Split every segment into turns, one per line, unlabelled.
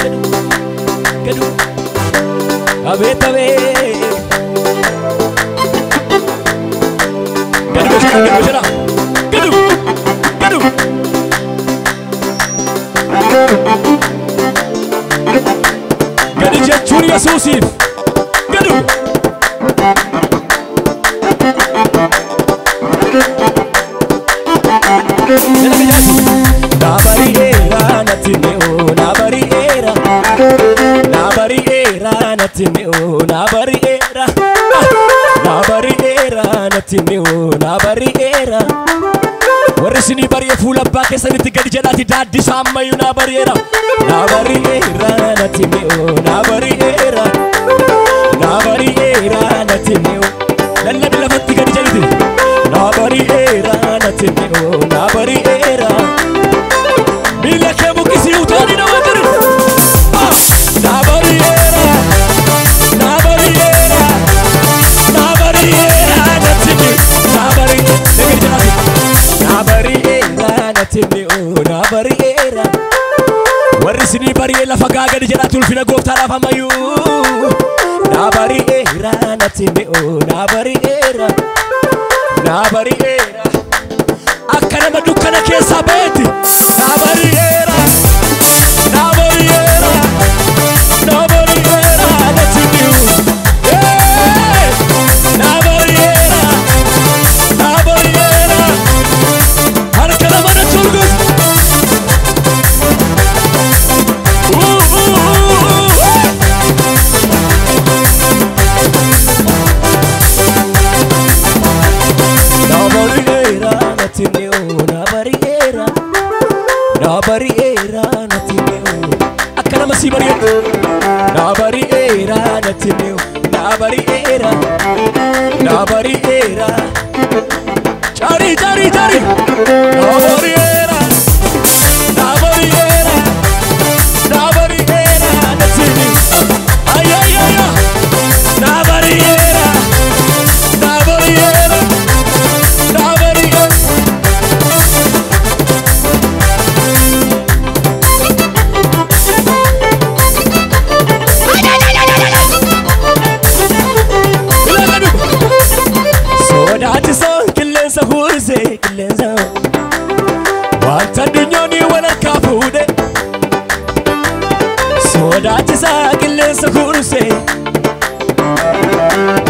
Gadu Abe tabe Gadu Gadu jechuun Yesuusiif Gadu Nabariera natineo nabariera natineo nabariera natineo nabariera Warisini bariye fula bake saniti gadi jalati daddi sammayu nabariera natineo nabariera natineo lalla dilla fatti gadi jalati nabariera natineo nabariera Mila kemu kisi utani na wakari Nabariera Natini Nabariera Natini Nabariera Warisini bariela fagaga di jala tulfina gofta la famayu Nabariera Natini Nabariera Akkana madukana keessa beeti Nabariera Natini Nabariera Harkala mana chulgus Nabariera Natini Akkana masi bariera Nabariera Natini Nabariera Chari Nabariera Natini ay Nabariera Killenza Wanta dunyoni wala kafude Sodati sa killenza kurse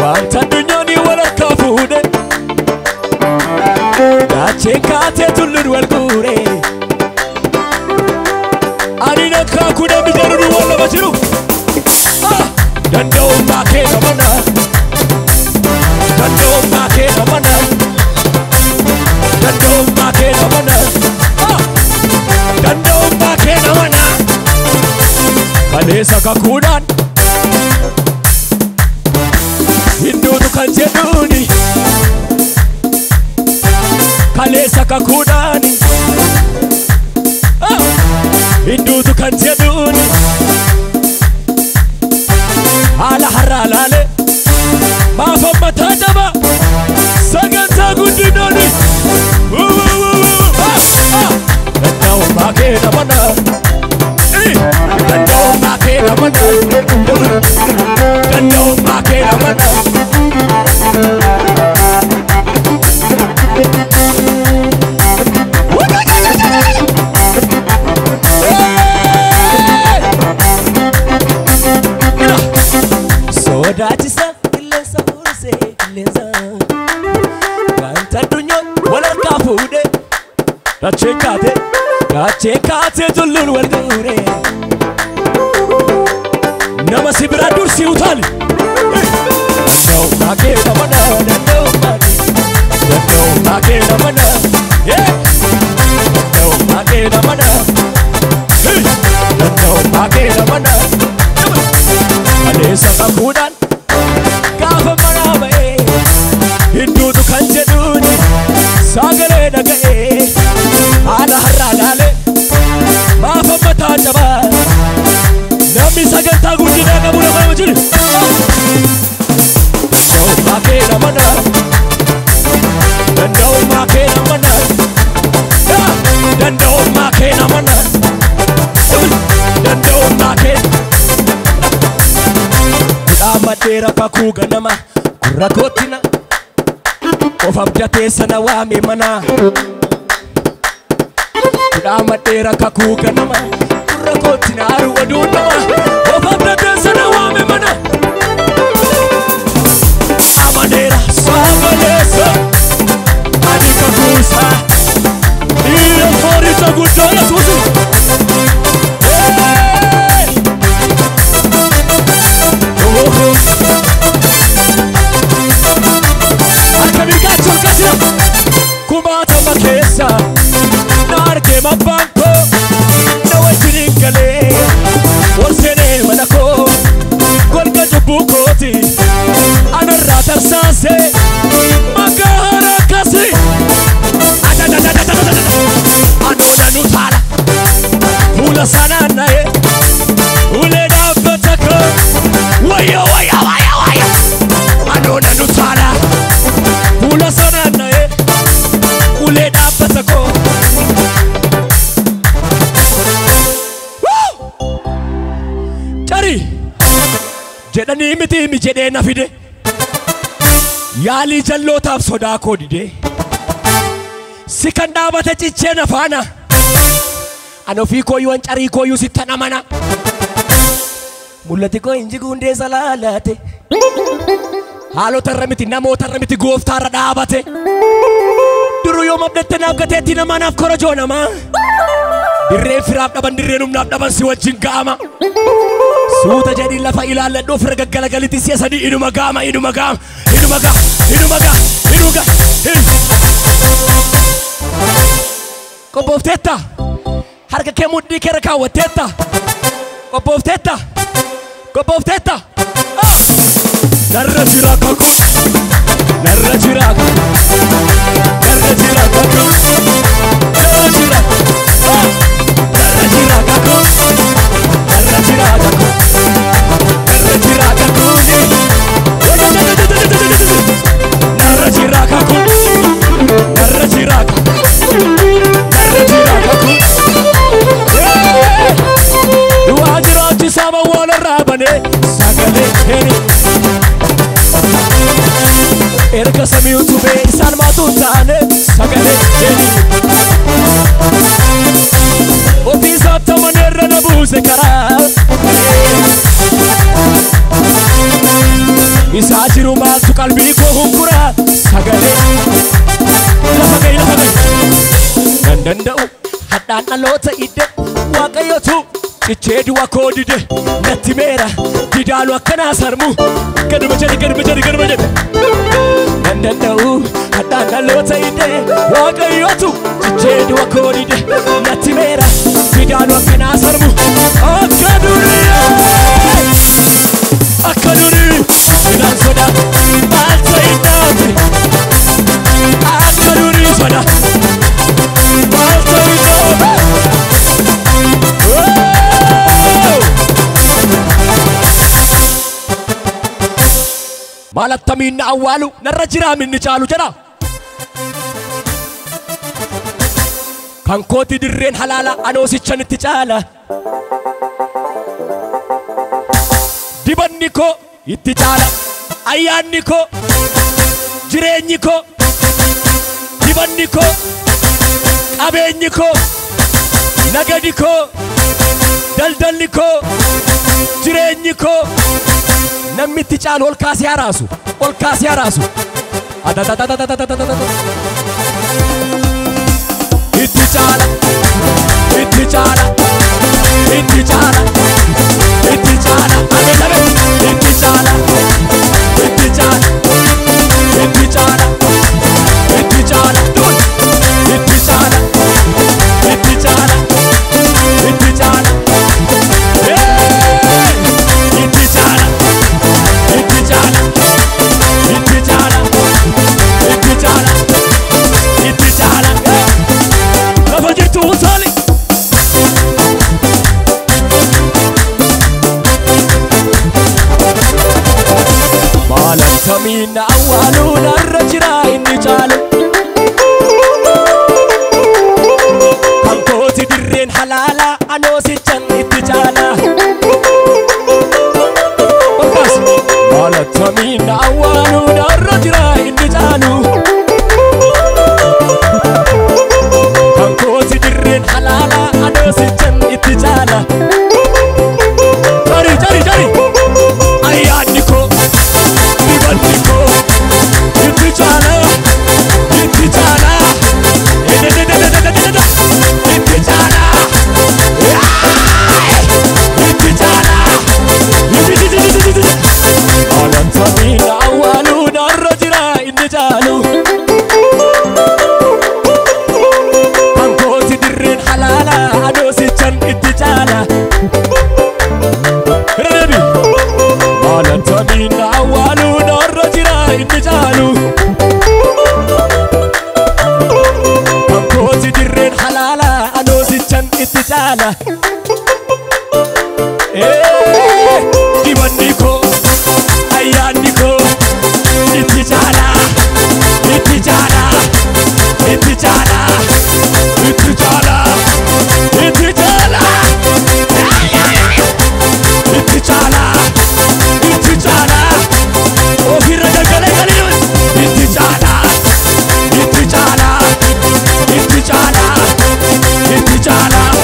Wanta dunyoni wala kafude Dache kate tulur wal kure Anina kakuda bijaru wala bachiru Dando make namana Kalesa kakudan Hindutu kan jeduni Kalesa kakudani Hindutu kan jeduni Hala haralale Maafa matajaba Saganta gudinoni Dandao makena mana Dandao makena mana Dandao makena mana Sodaatisa qilleensa fuusee qilleensa Wanta addunyoon wal harkaa fuudhe Dachee kaatee tulluun wal guure Nama si bira dursii utaali Danda'u maakee namana Danda'u maakee namana Danda'u maakee namana Danda'u maakee namana Kalesa kakudan Gaafa manaa ba'ee Hinduutu kan jedhuuni Sagalee dhaga'ee Haala har'aa laale Maafa mataa jabaa Namni sagantaa guddinaa qabu lafa nama jiru Danda'u maakee namana Danda'u maakee namana Danda'u maakee namana Danda'u maakee dhamadheera kakuu ganama gurra kootina of abdatee sana waame mana dhamadheera kakuu ganama gurra kootina aru aduu nama of abdatee sana waame mana amadheera saagaleessa ani kakuusa iya forisa guddaa Yesuusi Kumata makesa narke mabanko na wajingale warsene manako kolga jubukoti anarata sanse magara kasi anona nutala hula sana nae ule dabataka waya waya waya waya anona nutala hula sana nae ule dabatako chari jedani miti mi jede nafide yali jallotaaf sodaa koo dide sikan dhaabate cichee nafaana anofii kooyyuu carii kooyyuu sitta namana mul'ati koo inji gundee salaalate haalota irra miti namoota irra miti gooftaa irra dhaabate duru yoo mabdatte naaf gateetti namaa naaf korojoo namaa dirreen firaaf dhaban dirreen humnaaf dhaban si wajjin ga'ama suuta jedhiin lafa ilaalladhoo fira gaggalagalitti si'a sadii inuma ga'ama inuma ga'ama inuma ga'a inuma ga'a inuma ga'a qophoofteetta harka kee mudhii kee irra kaawwatteetta qophoofteetta qophoofteetta narra jira kakuu narra jira kakuu narra jira kakuu narra jira narra jira kakuu narra jira kakuu narra jira kakuu narra jira kakuu narra jira kakuu narra jira kakuu du'a jiraatti saba wala raabane sagale heni erga samii utubee isaan maatu taane sagale heni ofii saaptaman irra na buuse karaa isaa jiru maaltu qalbii koo hunkuraa sagale lafa ga'i nan danda'u hadhaan dhaloota idde waaqayyotu cichee du'a koo dide natti meera didaalu akkanaa sarmu gaduma jedhe nan danda'u hadhaan dhaloota idde waaqayyotu cichee du'a koo dide natti meera didaalu akkanaa sarmu akka durii midhaan sodaa maal ta'innaati akka durii sodaa maal ta'innaati maalattamiin na awwaalu narra jiraa minni caalu jedha kan kooti dirreen halaala anoosichanitti caala dibanni koo itti caala ayyaanni koo jireenyi koo dibanni koo qabeenyi koo nagadi koo daldalli koo jireenyi koo namni itti caalu ol kaasee haraasu itti caala itti caala itti caala itti caala itti caala itti caala itti caala itti caala itti caala itti caala itti caala itti caala itti caala itti caala itti caala itti caala lafa jirtu usaali maalantamina awwaalu narra jira inni caalu kan kooti dirreen halaala anoosichan itti caala Tamina awwalu darra jira inni jaalu Kankoti dirreen halaala adoosichan itti jaala Jari jari jari ayyaanni koo dibanni koo itti jaala itti jaala itti jaala itti jaala Alam Tamina awwalu darra jira inni jaalu Kankoti dirreen halaala adoosichan itti jaala Rebi Alam Tamina awwalu darra jira inni jaalu Kankoti dirreen halaala adoosichan itti jaala Dibanni koo ayyaanni koo itti jaala itti jaala itti jaala itti jaala itti jaala itti jaala itti jaala ofirra galgalee itti jaala itti jaala itti jaala itti jaala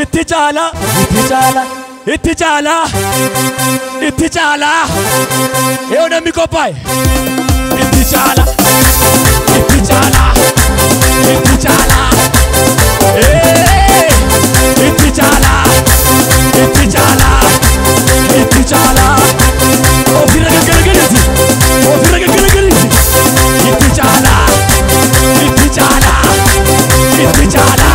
itti jaala itti jaala itti jaala eo namni qophaa'e itti jaala itti jaala itti jaala itti jaala itti jaala itti jaala ofirra gaggaragaleeti itti jaala itti jaala itti jaala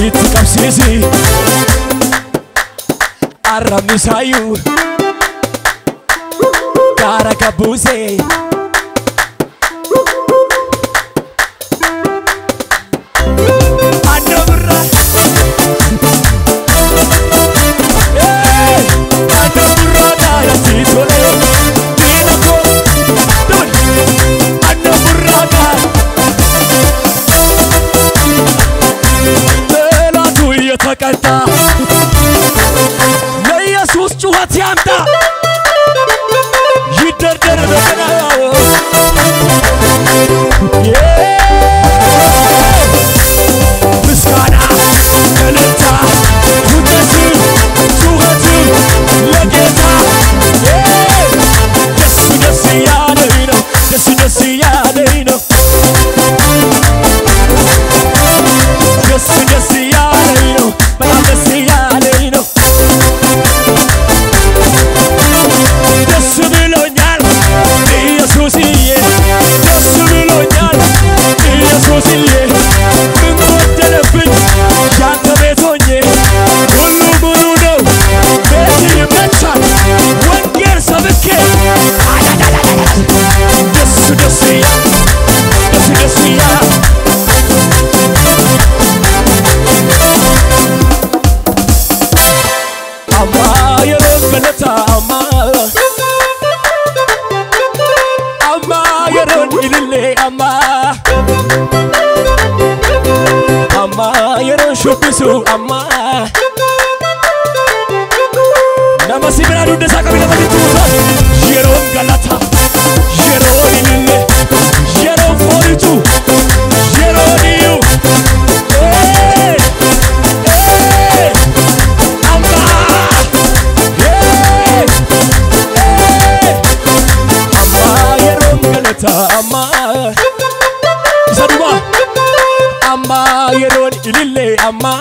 Itti qabsiisi arrabni isaayyuu gaara kabbuuse annoo burra annoo burra gaarati tole diina koo annoo burra gaara ተቀጣ ለኢየሱስ ጩኸት ያምጣ ይደርደር በቀናው amma yeron shubbisu amma nama simina dunde sakabila badituusa yeron galata yeron inille yeron foritu yeron iyu amma Saduma amma yeron ilille amma